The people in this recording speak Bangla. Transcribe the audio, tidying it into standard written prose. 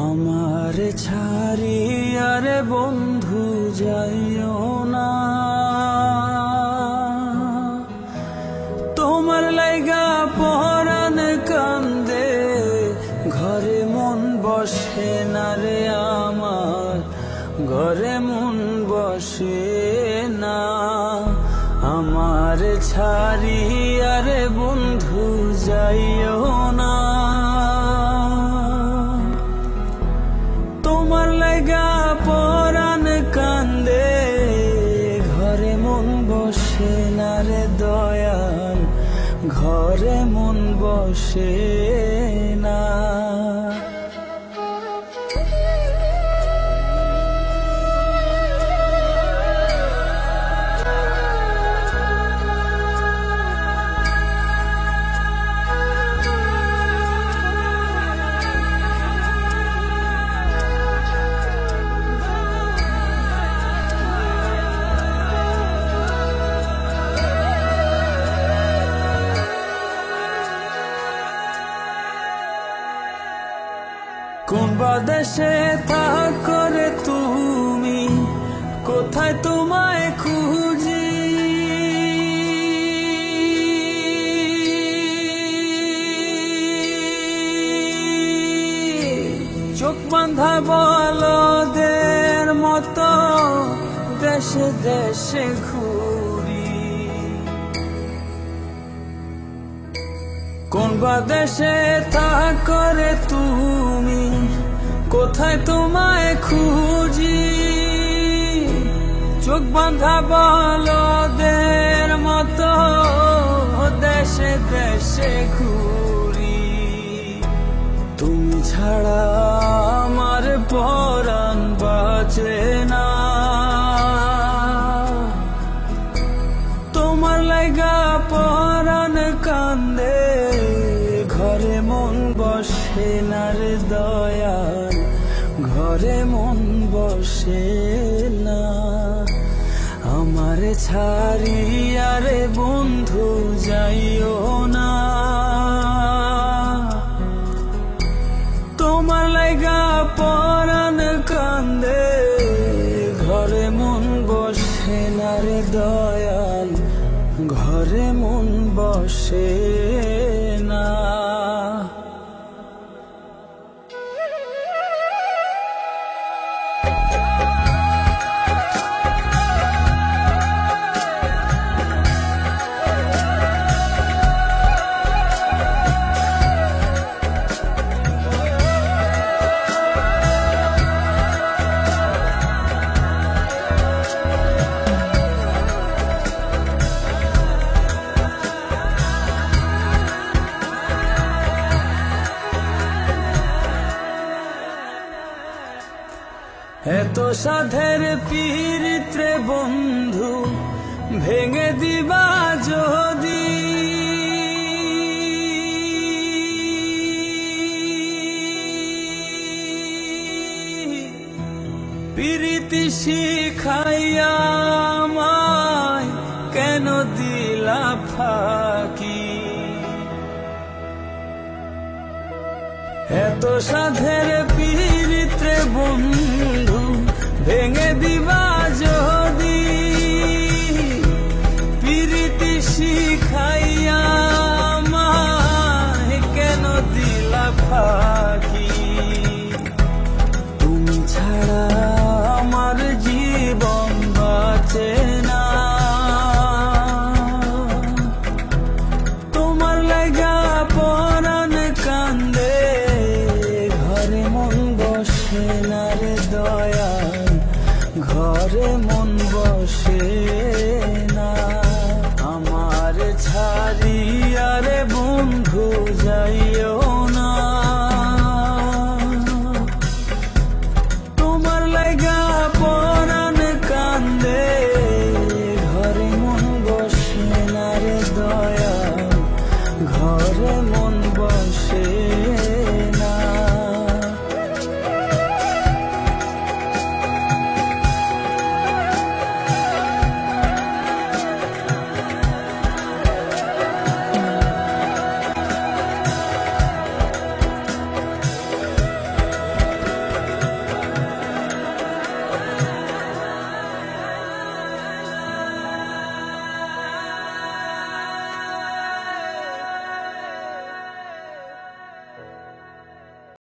আমার ছাড়িয়া রে বন্ধু যাইও না, তোমার লাইগা পরাণ কান্দে, ঘরে মন বসে না রে আমার, ঘরে মন বসে না। আমার ছাড়িয়া রে বন্ধু যাইও না, তোমার লাইগা পরাণ কান্দে, ঘরে মন বসে না রে দয়াল, ঘরে মন বসে না। কোন বাদেশে থাকো রে তুমি, কোথায় তোমায় খুঁজি, চোখ বাঁধা বলদের মতো দেশে দেশে ঘুরি। কোন বাদেশে থাকো রে তুমি, কোথায় তোমায় খুঁজি, চোখ বাঁধা বলদের মতো দেশে দেশে ঘুরি। তুমি ছাড়া আমার পরাণ বাঁচে না, তোমার লাইগা পরাণ কান্দে, ঘরে মন বসে না রে দয়াল, ঘরে মন বসে না। আমার ছাড়িয়া রে বন্ধু যাইও না, তোমার লাইগা পরাণ কান্দে, ঘরে মন বসে না রে দয়াল, ঘরে মন বসে না। এত সাধের পীড়িত্রে বন্ধু ভেঙে দিবা যদি, পীড়িতি শিখাইয়া আমায় কেন দিলা ফাঁকি। এত সাধের পীড়িত্রে বন্ধু ভেঙে দিবা যদি, পীড়িতি শিখাইয়া আমায় কেন দিলা ফাঁকি। তুমি ছাড়া আমার জীবন বাঁচে না, তোমার লাইগা পরাণ কান্দে, ঘরে মন বসে না রে দয়াল, ঘরে মন বসে না। আমার ছাড়িয়া রে বন্ধু যাইও না, তোমার লাইগা পরাণ কান্দে, ঘরে মন বসে না রে দয়াল।